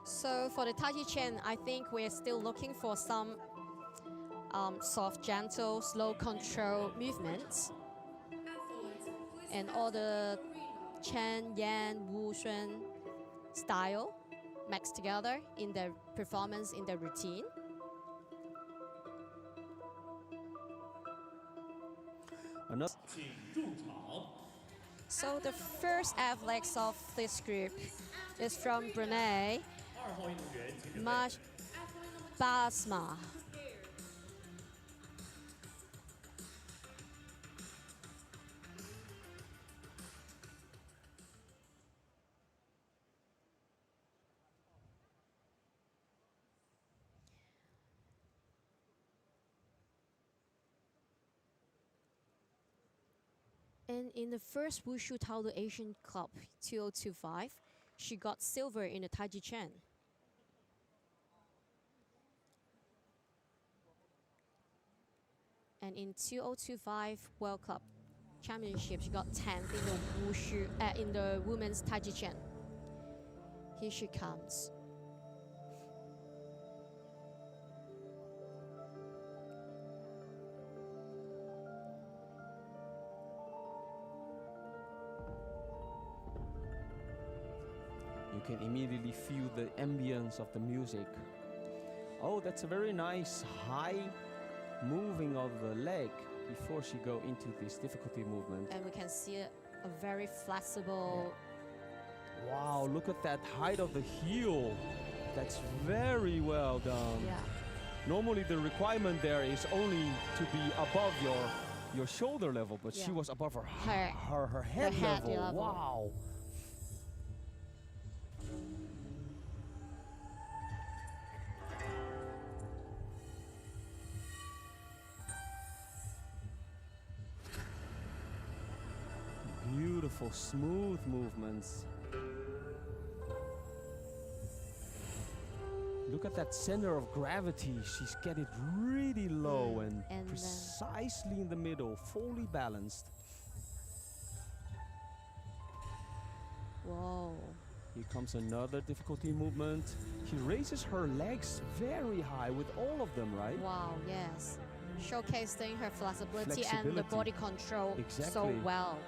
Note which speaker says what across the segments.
Speaker 1: So for the Taijiquan, I think we're still looking for some soft, gentle, slow control movements. And all the Chen, Yan, Wu, Shun style mixed together in the performance, in the routine. So the first athletes of this group is from Brunei, Basma. And in the first Wushu Taolu Asian Cup 2025, she got silver in the Taijiquan. And in 2025 World Cup Championship, she got 10th in the Wushu, in the women's Taijiquan. Here she comes.
Speaker 2: You can immediately feel the ambience of the music. Oh, that's a very nice high moving of the leg before she go into this difficulty movement.
Speaker 1: And we can see a very flexible.
Speaker 2: Yeah. Wow, look at that height of the heel. That's very well done.
Speaker 1: Yeah.
Speaker 2: Normally the requirement there is only to be above your shoulder level, but she was above her head level. Wow. Beautiful, smooth movements. Look at that center of gravity. She's get it really low and precisely in the middle, fully balanced.
Speaker 1: Whoa.
Speaker 2: Here comes another difficulty movement. She raises her legs very high with all of them, right?
Speaker 1: Wow, yes. Showcasing her flexibility and the body control so well.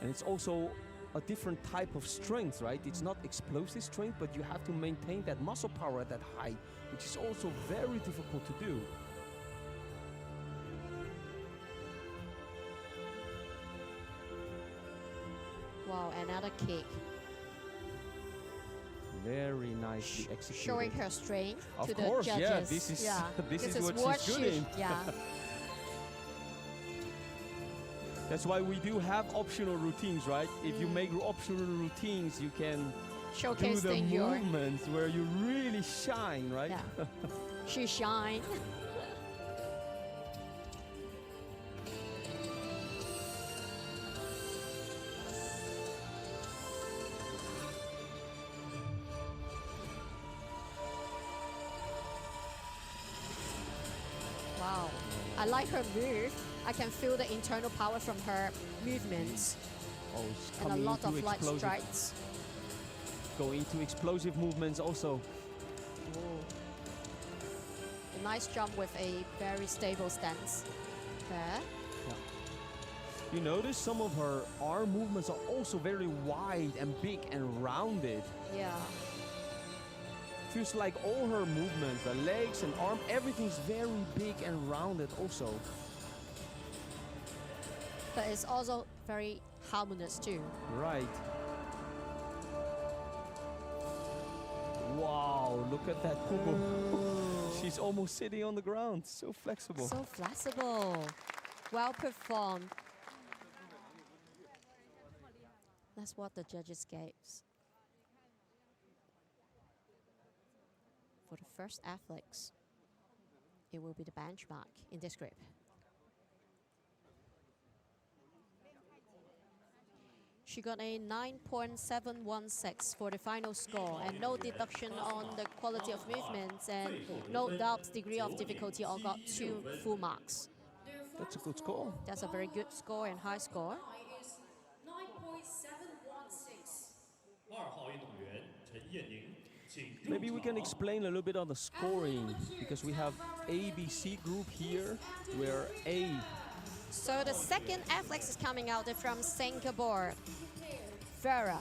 Speaker 2: And it's also a different type of strength, right? It's not explosive strength, but you have to maintain that muscle power at that height, which is also very difficult to do.
Speaker 1: Wow, another kick.
Speaker 2: Very nicely executed.
Speaker 1: Showing her strength
Speaker 2: of
Speaker 1: to
Speaker 2: course,
Speaker 1: the judges.
Speaker 2: Yeah, this is what she's good in.
Speaker 1: Yeah.
Speaker 2: That's why we do have optional routines, right? If you make optional routines, you can
Speaker 1: showcase
Speaker 2: do the movements where you really shine, right?
Speaker 1: Yeah. She shine. Wow, I like her move. I can feel the internal power from her movements.
Speaker 2: Oh,
Speaker 1: and a lot of light strides.
Speaker 2: Go into explosive movements also.
Speaker 1: A nice jump with a very stable stance there.
Speaker 2: Yeah. You notice some of her arm movements are also very wide and big and rounded.
Speaker 1: Yeah.
Speaker 2: Feels like all her movements, the legs and arm, everything's very big and rounded also.
Speaker 1: But it's also very harmonious too.
Speaker 2: Right. Wow, look at that pogo. She's almost sitting on the ground. So flexible.
Speaker 1: So flexible. Well performed. That's what the judges gave. For the first athletes, it will be the benchmark in this group. She got a 9.716 for the final score, and no deduction on the quality of movements, and no doubt degree of difficulty, all got 2 full marks.
Speaker 2: That's a good score.
Speaker 1: That's a very good score and high score.
Speaker 2: Maybe we can explain a little bit on the scoring, because we have ABC group here, where A.
Speaker 1: So the second athlete is coming out from Singapore, Vera.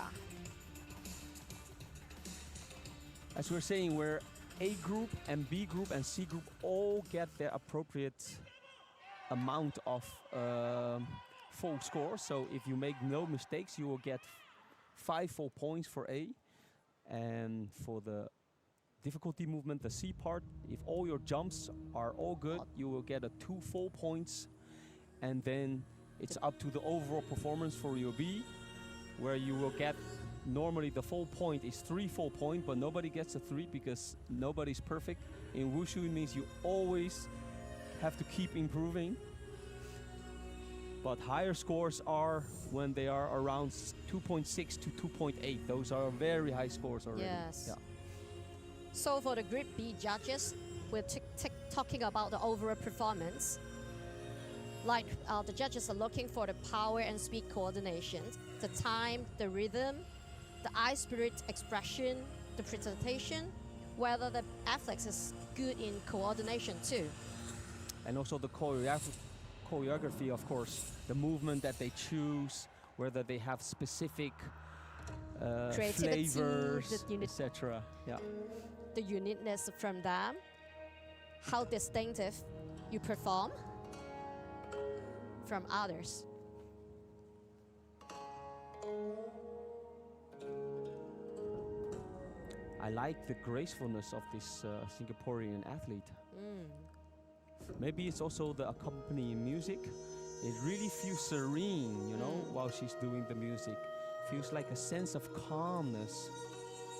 Speaker 2: As we're saying, where A group and B group and C group all get their appropriate amount of full score. So if you make no mistakes, you will get 5 full points for A. And for the difficulty movement, the C part, if all your jumps are all good, you will get 2 full points. And then it's up to the overall performance for your B, where you will get, normally the full point is 3 full points, but nobody gets a 3 because nobody's perfect. In Wushu, it means you always have to keep improving. But higher scores are when they are around 2.6 to 2.8. Those are very high scores already.
Speaker 1: Yes.
Speaker 2: Yeah.
Speaker 1: So for the Group B judges, we're talking about the overall performance. Like the judges are looking for the power and speed coordination, the time, the rhythm, the eye spirit expression, the presentation, whether the athlete is good in coordination too.
Speaker 2: And also the choreography, of course, the movement that they choose, whether they have specific
Speaker 1: Creativity,
Speaker 2: flavors, etc. Yeah.
Speaker 1: The uniqueness from them, how distinctive you perform from others.
Speaker 2: I like the gracefulness of this Singaporean athlete. Maybe it's also the accompanying music. It really feels serene, you know, while she's doing the music. Feels like a sense of calmness.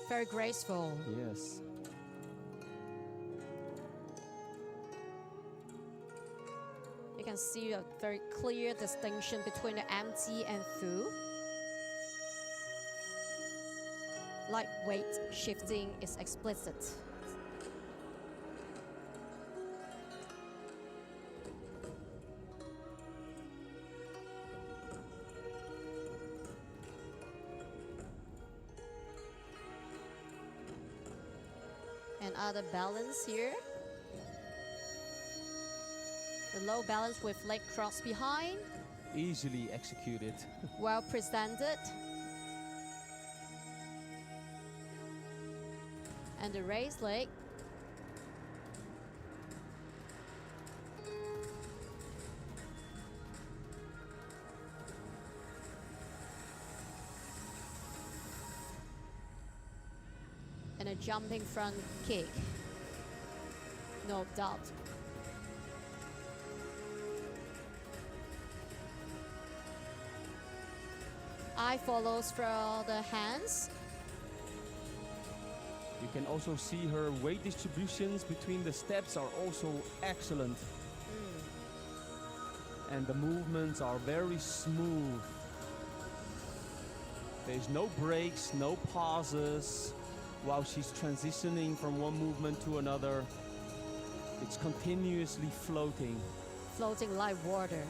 Speaker 1: Very graceful.
Speaker 2: Yes.
Speaker 1: You can see a very clear distinction between the empty and full. Light weight shifting is explicit. And other balance here. The low balance with leg cross behind.
Speaker 2: Easily executed.
Speaker 1: Well presented. And the raised leg. And a jumping front kick. No doubt. Eye follows from the hands.
Speaker 2: You can also see her weight distributions between the steps are also excellent. And the movements are very smooth. There's no breaks, no pauses while she's transitioning from one movement to another. It's continuously floating.
Speaker 1: Floating like water.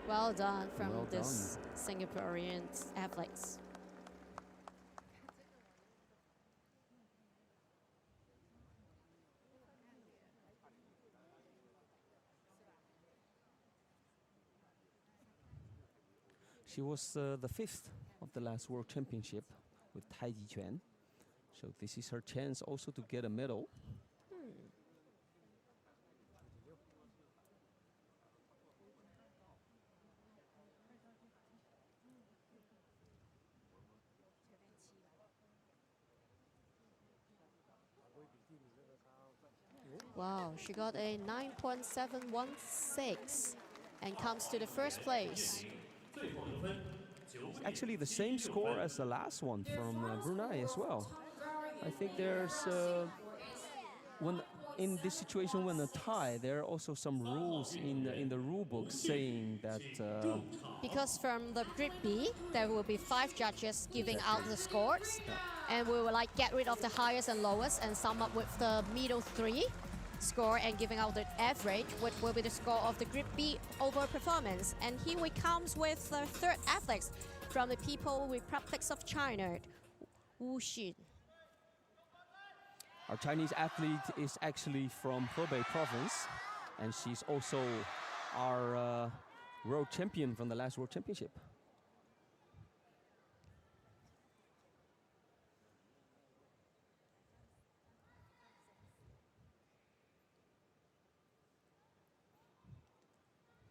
Speaker 1: Well done from
Speaker 2: Well
Speaker 1: this Singaporean athletes.
Speaker 2: She was the 5th of the last World Championship with Taijiquan. So this is her chance also to get a medal.
Speaker 1: Wow, she got a 9.716 and comes to the first place.
Speaker 2: Actually the same score as the last one from Brunei as well. I think there's in this situation when a tie, there are also some rules in the rule book saying that
Speaker 1: Because from the group B, there will be 5 judges giving out the scores, and we will like get rid of the highest and lowest and sum up with the middle 3 score and giving out the average, which will be the score of the group B overall performance. And here we comes with the 3rd athlete from the People's Republic of China, Wu Xin.
Speaker 2: our Chinese athlete is actually from Hebei province, and she's also our world champion from the last World Championship.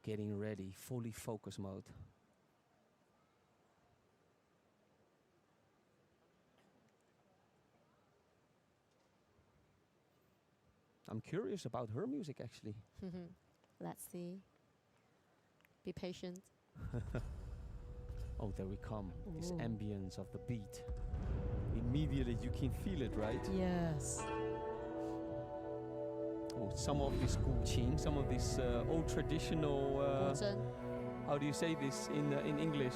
Speaker 2: Getting ready, fully focus mode. I'm curious about her music actually.
Speaker 1: Let's see. Be patient.
Speaker 2: Oh, there we come. This ambience of the beat. Immediately you can feel it, right?
Speaker 1: Yes.
Speaker 2: Oh, some of this guqin, some of this old traditional. How do you say this in English?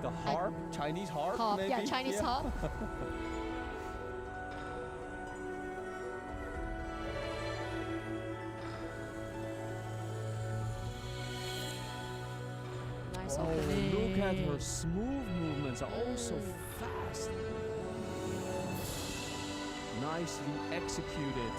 Speaker 2: The harp, Chinese harp, maybe?
Speaker 1: Yeah, Chinese harp. Nice opening.
Speaker 2: Look at her smooth movements, are also fast. Nicely executed.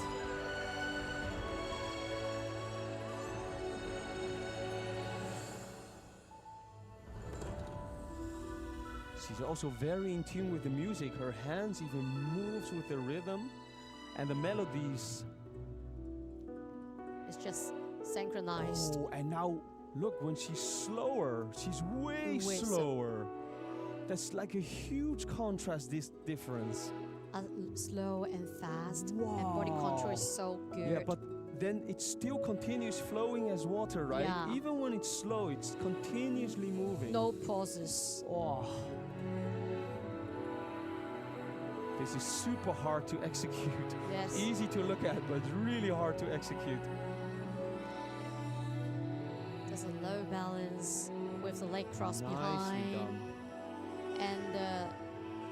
Speaker 2: She's also very in tune with the music. Her hands even moves with the rhythm and the melodies.
Speaker 1: It's just synchronized.
Speaker 2: Oh, and now look, when she's slower, she's way slower. That's like a huge contrast, this difference.
Speaker 1: Slow and fast, and body control is so good.
Speaker 2: Yeah, but then it still continues flowing as water, right?
Speaker 1: Yeah.
Speaker 2: Even when it's slow, it's continuously moving.
Speaker 1: No pauses.
Speaker 2: Oh. This is super hard to execute.
Speaker 1: Yes.
Speaker 2: Easy to look at, but really hard to execute.
Speaker 1: There's a low balance with the leg cross
Speaker 2: Nicely
Speaker 1: behind.
Speaker 2: done.
Speaker 1: And the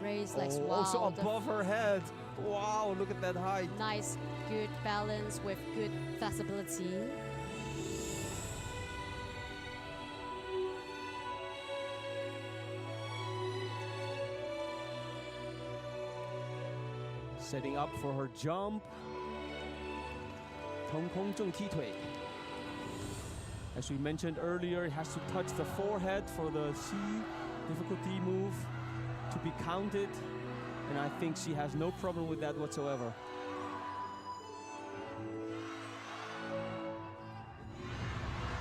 Speaker 1: raised legs. Wow.
Speaker 2: Also above her head. Wow, look at that height.
Speaker 1: Nice, good balance with good flexibility.
Speaker 2: Setting up for her jump. 腾空正踢腿. As we mentioned earlier, it has to touch the forehead for the C difficulty move to be counted. And I think she has no problem with that whatsoever.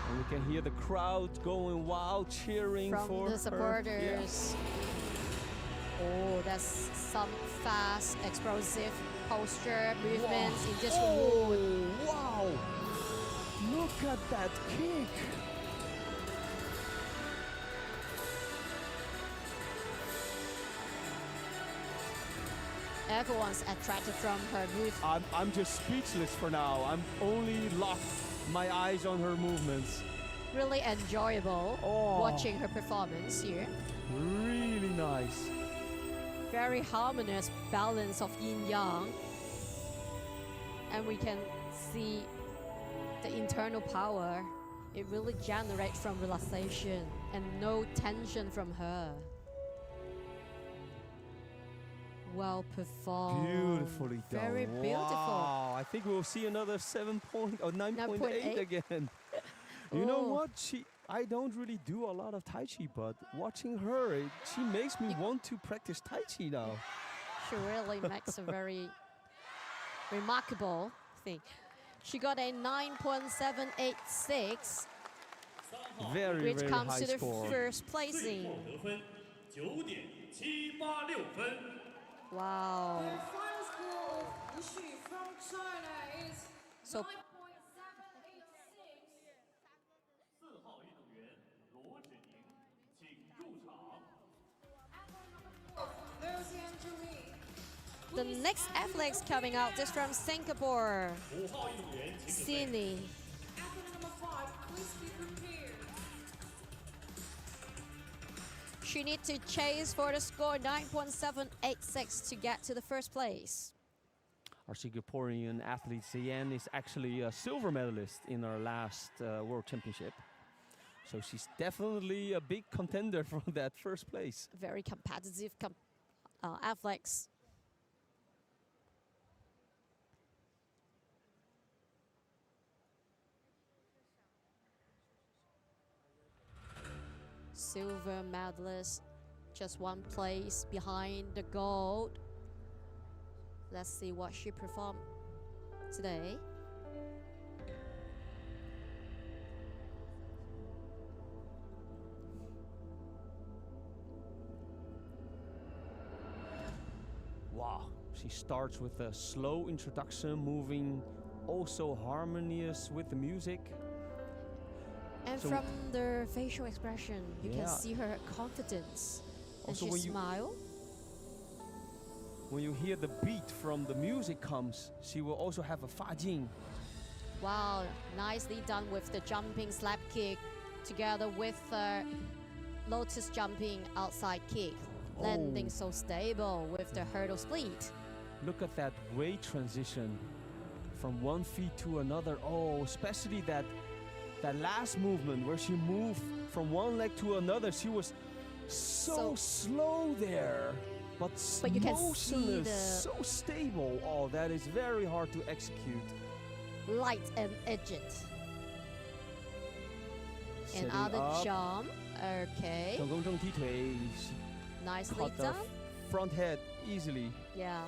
Speaker 2: And we can hear the crowd going wild, cheering
Speaker 1: From
Speaker 2: for
Speaker 1: the supporters.
Speaker 2: Her.
Speaker 1: Oh, that's some fast, explosive posture movements in this room.
Speaker 2: Wow! Look at that kick!
Speaker 1: Everyone's attracted from her move.
Speaker 2: I'm just speechless for now. I'm only locked my eyes on her movements.
Speaker 1: Really enjoyable watching her performance here.
Speaker 2: Really nice.
Speaker 1: Very harmonious balance of yin-yang. And we can see the internal power. It really generates from relaxation and no tension from her. Well performed.
Speaker 2: Beautifully done.
Speaker 1: Very beautiful.
Speaker 2: Wow. I think we'll see another 9.8 again. You know what? I don't really do a lot of Tai Chi, but watching her, she makes me want to practice Tai Chi now.
Speaker 1: She really makes a very remarkable thing. She got a 9.786,
Speaker 2: very,
Speaker 1: which
Speaker 2: very
Speaker 1: comes
Speaker 2: high
Speaker 1: to the
Speaker 2: score.
Speaker 1: first placing. Wow.
Speaker 3: The final score of Wuxi from China is
Speaker 1: So
Speaker 3: 9.786. 刘贤助理。
Speaker 1: the the next athlete coming out is from Singapore,
Speaker 4: 5号运动员请准备。
Speaker 1: Sydney.
Speaker 3: Athlete number 5, please be prepared.
Speaker 1: She needs to chase for the score 9.786 to get to the first place.
Speaker 2: Our Singaporean athlete Zeanne is actually a silver medalist in our last World Championship. So she's definitely a big contender for that first place.
Speaker 1: Very competitive athletes. Silver medalist, just one place behind the gold. Let's see what she performed today.
Speaker 2: Wow, she starts with a slow introduction, moving also harmonious with the music.
Speaker 1: And
Speaker 2: So-
Speaker 1: from the facial expression, you can
Speaker 2: Yeah.
Speaker 1: see her confidence. And
Speaker 2: Also
Speaker 1: she
Speaker 2: when you-
Speaker 1: smile.
Speaker 2: When you hear the beat from the music comes, she will also have a fa jing.
Speaker 1: Wow, nicely done with the jumping slap kick together with lotus jumping outside kick. Landing so stable with the hurdle split.
Speaker 2: Look at that weight transition from one feet to another. Oh, especially that last movement where she moved from one leg to another. She was so slow there, but
Speaker 1: But you can see
Speaker 2: motionless,
Speaker 1: the-
Speaker 2: so stable. Oh, that is very hard to execute.
Speaker 1: Light and edged.
Speaker 2: Setting
Speaker 1: Another
Speaker 2: up.
Speaker 1: jump. Okay.
Speaker 2: 正弓正踢腿
Speaker 1: Nicely
Speaker 2: caught the
Speaker 1: done.
Speaker 2: front head easily.
Speaker 1: Yeah.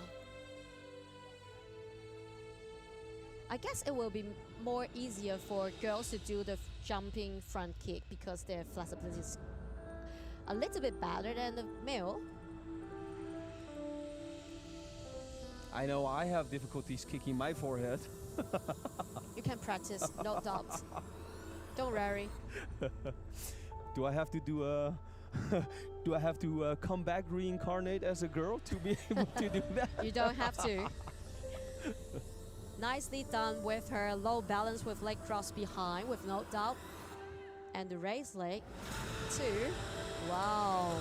Speaker 1: I guess it will be more easier for girls to do the jumping front kick because their flexibility is a little bit better than the male.
Speaker 2: I know I have difficulties kicking my forehead.
Speaker 1: You can practice, no doubt. Don't worry.
Speaker 2: Do I have to do a do I have to come back reincarnate as a girl to be able to do that?
Speaker 1: You don't have to. Nicely done with her low balance with leg cross behind with no doubt. And the raised leg too. Wow.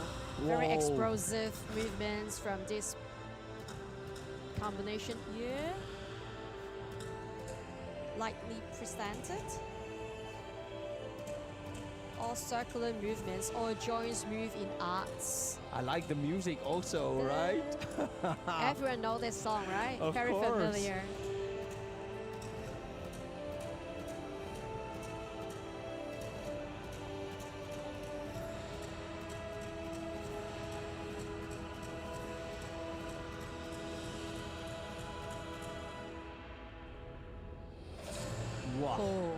Speaker 1: Very
Speaker 2: Whoa.
Speaker 1: explosive movements from this combination here. Lightly presented. All circular movements, all joints move in arcs.
Speaker 2: I like the music also, right?
Speaker 1: Everyone knows this song, right?
Speaker 2: Of
Speaker 1: Very
Speaker 2: course.
Speaker 1: familiar.
Speaker 2: Wow.
Speaker 1: Oh.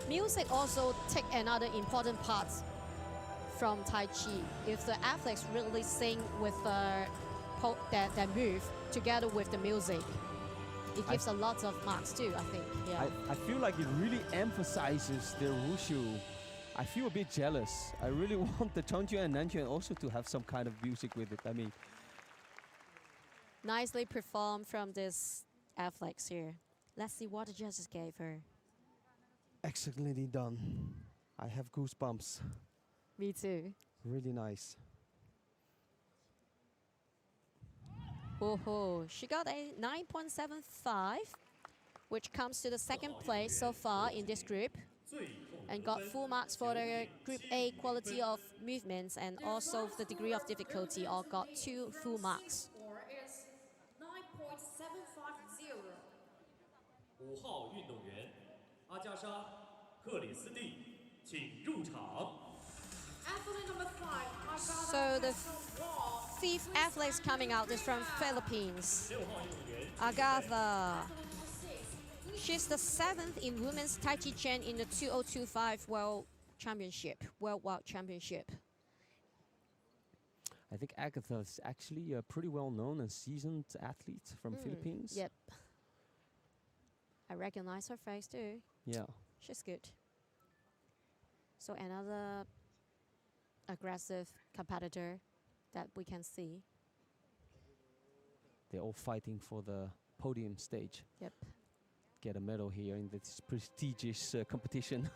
Speaker 1: Music also take another important part from Tai Chi. If the athletes really sing with that move together with the music, it gives a lot of marks too, I think. Yeah.
Speaker 2: I feel like it really emphasizes their wushu. I feel a bit jealous. I really want the Changquan and Nanquan also to have some kind of music with it. I mean,
Speaker 1: Nicely performed from this athletes here. Let's see what the judges gave her.
Speaker 2: excellently done. I have goosebumps.
Speaker 1: Me too.
Speaker 2: Really nice.
Speaker 1: Oh, she got a 9.75, which comes to the second place so far in this group,
Speaker 4: 最后得
Speaker 1: and got
Speaker 4: 分
Speaker 1: full marks for the Group A quality of movements and also the degree of difficulty. All got 2 full marks.
Speaker 3: Score is 9.750.
Speaker 4: 5号运动员阿加莎·克里斯蒂，请入场。
Speaker 3: Athlete number 5, Agatha
Speaker 1: So the
Speaker 3: Wong.
Speaker 1: 5th athlete coming out is from Philippines,
Speaker 4: 6号运动员
Speaker 1: Agatha.
Speaker 3: Athlete number 6,
Speaker 1: She's the 7th in women's Taijiquan in the 2025 World World Championship.
Speaker 2: I think Agatha is actually a pretty well-known and seasoned athlete from Philippines.
Speaker 1: Yep. I recognize her face too.
Speaker 2: Yeah.
Speaker 1: She's good. So another aggressive competitor that we can see.
Speaker 2: They're all fighting for the podium stage.
Speaker 1: Yep.
Speaker 2: Get a medal here in this prestigious competition.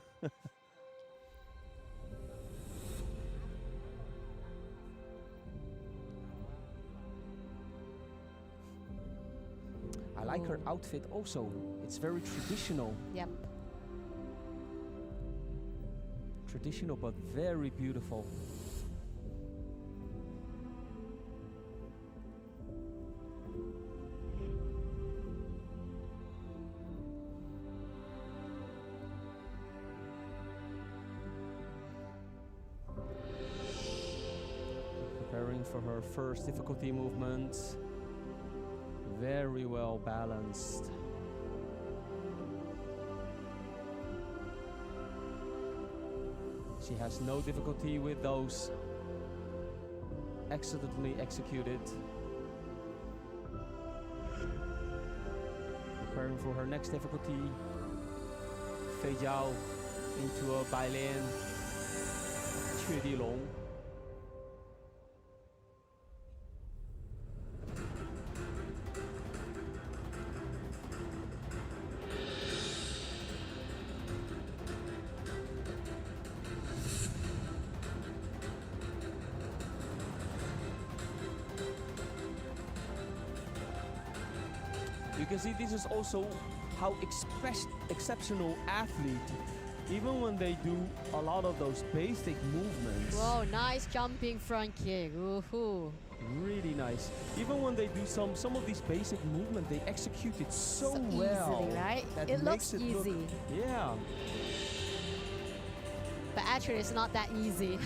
Speaker 2: I like her outfit also. It's very traditional.
Speaker 1: Yep.
Speaker 2: Traditional but very beautiful. Preparing for her first difficulty movement. Very well balanced. She has no difficulty with those excellently executed. Preparing for her next difficulty. Fei Jiao into a Bailan. 雀地龙. You can see this is also how exceptional athlete, even when they do a lot of those basic movements.
Speaker 1: Whoa, nice jumping front kick. Woohoo.
Speaker 2: Really nice. Even when they do some of these basic movements, they execute it so well.
Speaker 1: Easily, right?
Speaker 2: That
Speaker 1: It
Speaker 2: makes
Speaker 1: looks
Speaker 2: it
Speaker 1: easy.
Speaker 2: Yeah.
Speaker 1: But actually, it's not that easy.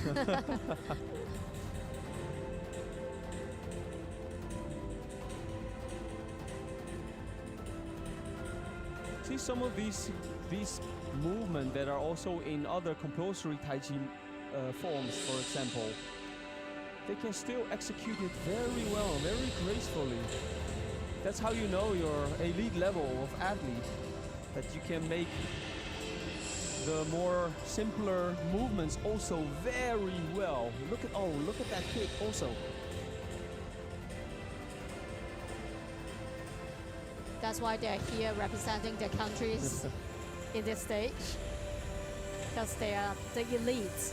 Speaker 2: See some of these movements that are also in other compulsory Taiji forms, for example. They can still execute it very well, very gracefully. That's how you know you're elite level of athlete, that you can make the more simpler movements also very well. Look at that kick also.
Speaker 1: That's why they're here representing their countries in this stage. Because they are the elites.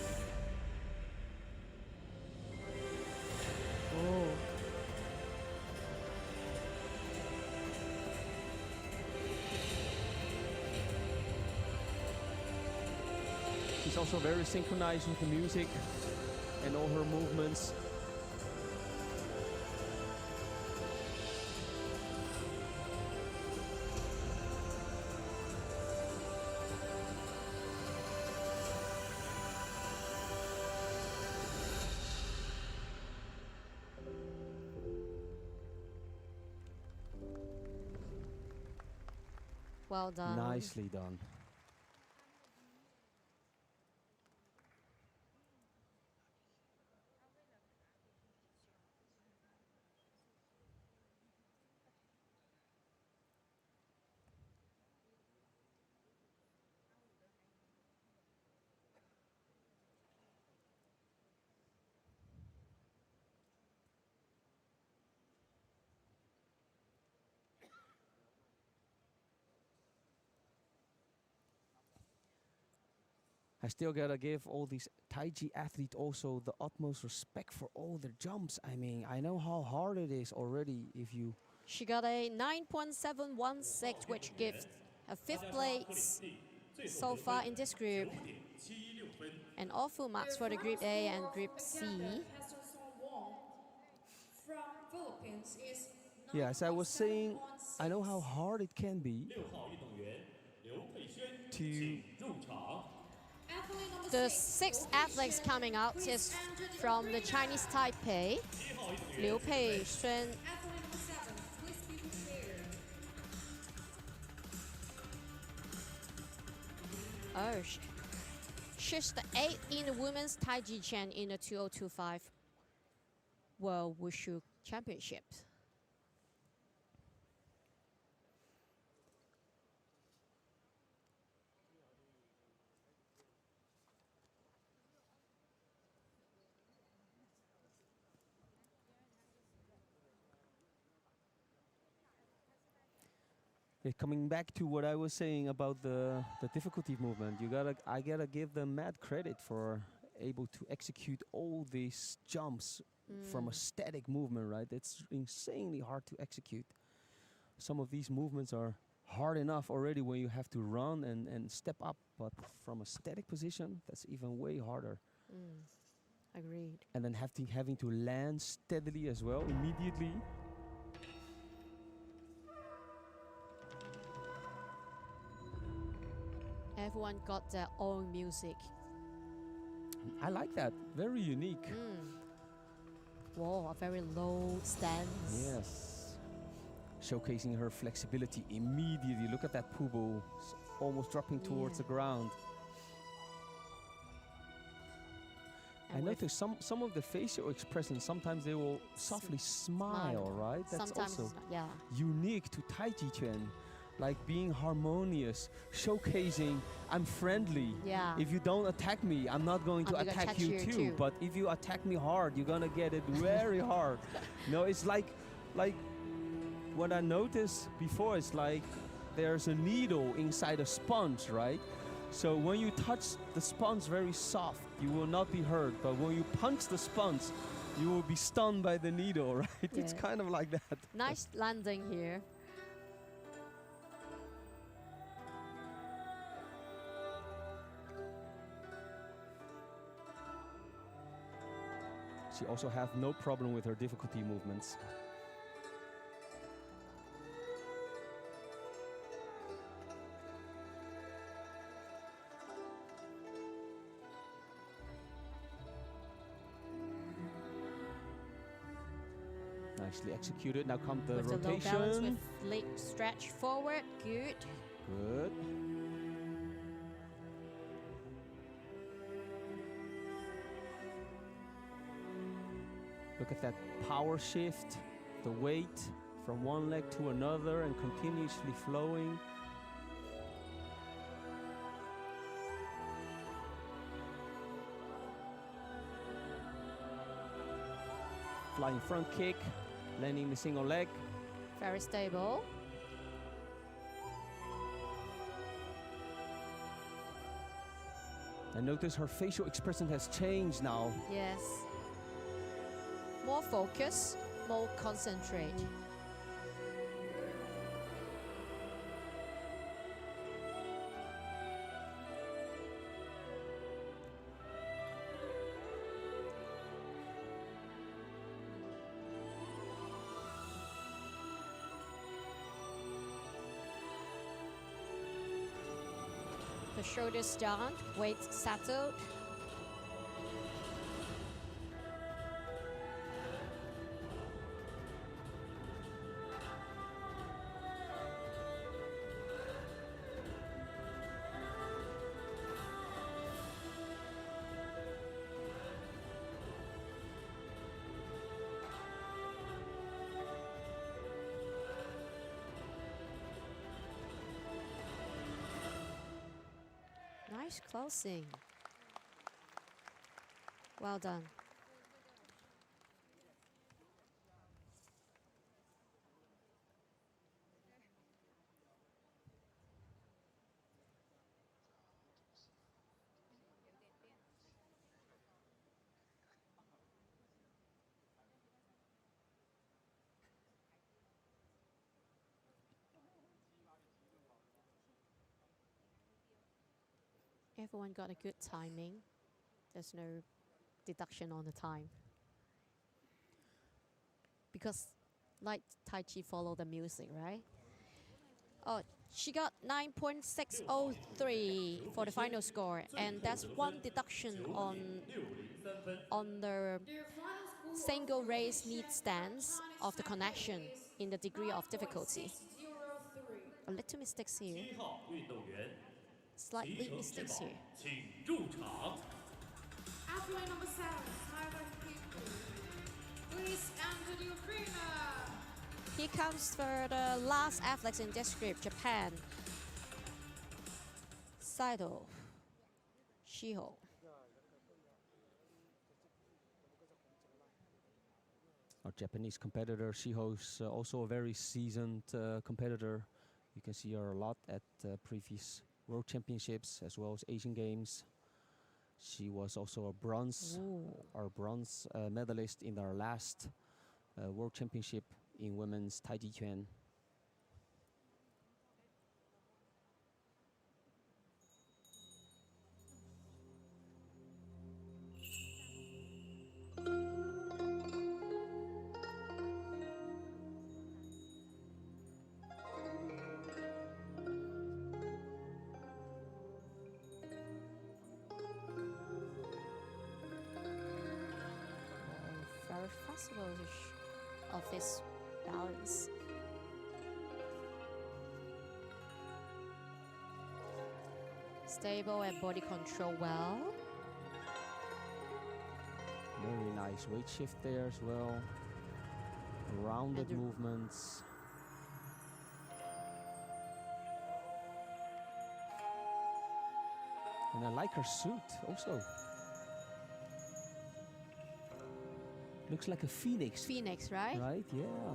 Speaker 1: Oh.
Speaker 2: She's also very synchronized with the music and all her movements.
Speaker 1: Well done.
Speaker 2: Nicely done. I still gotta give all these Taiji athletes also the utmost respect for all their jumps. I mean, I know how hard it is already if you...
Speaker 1: She got a 9.716, which gives a 5th place so far in this group. And all full marks for the Group A and Group C.
Speaker 3: Wong from Philippines is
Speaker 2: Yeah, as I was saying, I know how hard it can be to...
Speaker 1: The 6th athlete coming out is from the Chinese Taipei, Liu Pei Hsun. Oh, she's the 8th in the women's Taijiquan in the 2025 World Wushu Championships.
Speaker 2: Yeah, coming back to what I was saying about the difficulty movement, I gotta give them mad credit for able to execute all these jumps from a static movement, right? It's insanely hard to execute. Some of these movements are hard enough already when you have to run and step up, but from a static position, that's even way harder.
Speaker 1: Agreed.
Speaker 2: And then having to land steadily as well immediately.
Speaker 1: Everyone got their own music.
Speaker 2: I like that. Very unique.
Speaker 1: Whoa, a very low stance.
Speaker 2: Yes. Showcasing her flexibility immediately. Look at that Pubo almost dropping towards the ground.
Speaker 1: And
Speaker 2: I noticed some of the facial expressions, sometimes they will softly smile, right? That's
Speaker 1: sometimes
Speaker 2: also unique to Taijiquan. Like being harmonious, showcasing I'm friendly.
Speaker 1: Yeah.
Speaker 2: If you don't attack me, I'm not going to attack you too. But if you attack me hard, you're gonna get it very hard. No, it's like what I noticed before is like there's a needle inside a sponge, right? So when you touch the sponge very soft, you will not be hurt. But when you punch the sponge, you will be stunned by the needle, right?
Speaker 1: Yeah.
Speaker 2: It's kind of like that.
Speaker 1: Nice landing here.
Speaker 2: She also have no problem with her difficulty movements. Nicely executed. Now comes the
Speaker 1: With the low balance
Speaker 2: rotation.
Speaker 1: with leg stretch forward. Good.
Speaker 2: Good. Look at that power shift, the weight from one leg to another and continuously flowing. Flying front kick, landing the single leg.
Speaker 1: Very stable.
Speaker 2: And notice her facial expression has changed now.
Speaker 1: Yes. More focus, more concentrate. The shoulders down, weight settled. Nice closing. Well done. Everyone got a good timing. There's no deduction on the time. Because like Tai Chi follow the music, right? Oh, she got 9.603 for the final score, and that's one deduction on the single raise need stance of the connection in the degree of difficulty. A little mistakes here.
Speaker 4: 7号运动员
Speaker 1: Slightly
Speaker 4: 集成
Speaker 1: mistakes
Speaker 4: 之宝
Speaker 1: here.
Speaker 4: 请入场。
Speaker 3: Athlete number 7, Thailand people. Please enter the arena.
Speaker 1: Here comes for the last athletes in this group, Japan. Saito, Shiho.
Speaker 2: Our Japanese competitor, Shiho, is also a very seasoned competitor. You can see her a lot at previous World Championships as well as Asian Games. She was also a bronze medalist in our last World Championship in women's Taijiquan.
Speaker 1: Very flexible of his balance. Stable and body control well.
Speaker 2: Very nice weight shift there as well. Rounded
Speaker 1: And
Speaker 2: movements. And I like her suit also. Looks like a phoenix.
Speaker 1: Phoenix, right?
Speaker 2: Right, yeah.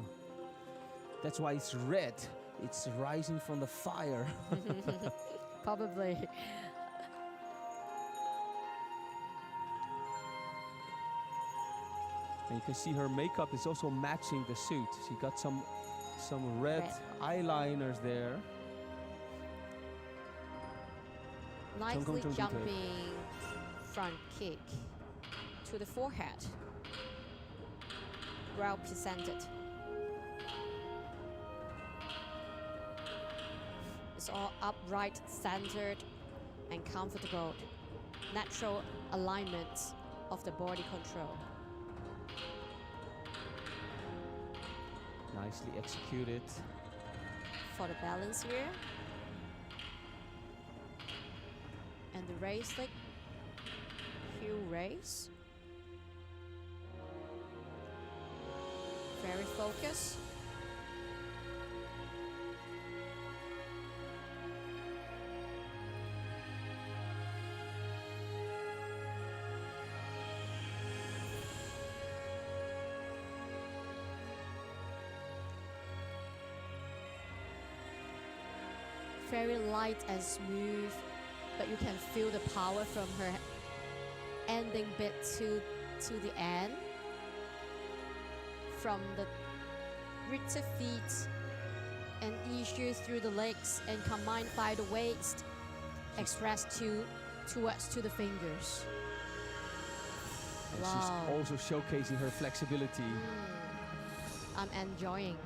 Speaker 2: That's why it's red. It's rising from the fire.
Speaker 1: Probably.
Speaker 2: And you can see her makeup is also matching the suit. She got some red eyeliners there.
Speaker 1: Nicely jumping front kick to the forehead. Well presented. It's all upright, centered, and comfortable. Natural alignment of the body control.
Speaker 2: Nicely executed.
Speaker 1: For the balance here. And the raise leg. Heel raise. Very focused. Very light and smooth, but you can feel the power from her ending bit to the end. From the rooted feet and issue through the legs and combined by the waist, expressed towards to the fingers.
Speaker 2: And
Speaker 1: Wow.
Speaker 2: she's also showcasing her flexibility.
Speaker 1: I'm enjoying.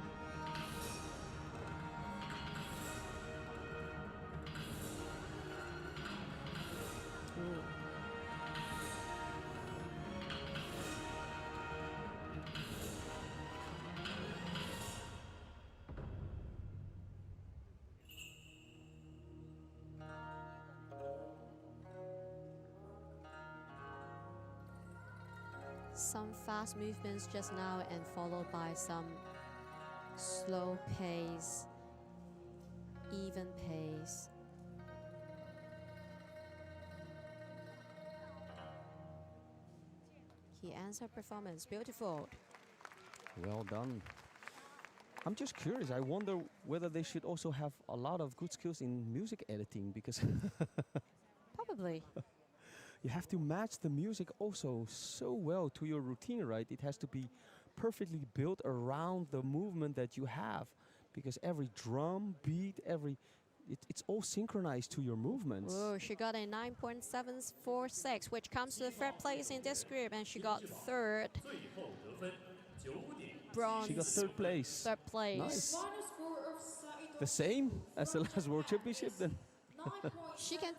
Speaker 1: Some fast movements just now and followed by some slow pace, even pace. He ends her performance. Beautiful.
Speaker 2: Well done. I'm just curious. I wonder whether they should also have a lot of good skills in music editing, because
Speaker 1: Probably.
Speaker 2: you have to match the music also so well to your routine, right? It has to be perfectly built around the movement that you have, because every drum beat, it's all synchronized to your movements.
Speaker 1: Oh, she got a 9.746, which comes to the third place in this group, and she got third.
Speaker 4: 最后得分9点。
Speaker 1: Bronze.
Speaker 2: She got third place.
Speaker 1: Third place.
Speaker 2: Nice.
Speaker 3: Final score of Saito.
Speaker 2: The same as the last World Championship then.
Speaker 3: 9.746.
Speaker 1: She can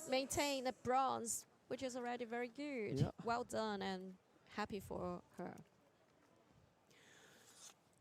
Speaker 1: maintain the bronze, which is already very good.
Speaker 2: Yeah.
Speaker 1: Well done and happy for her.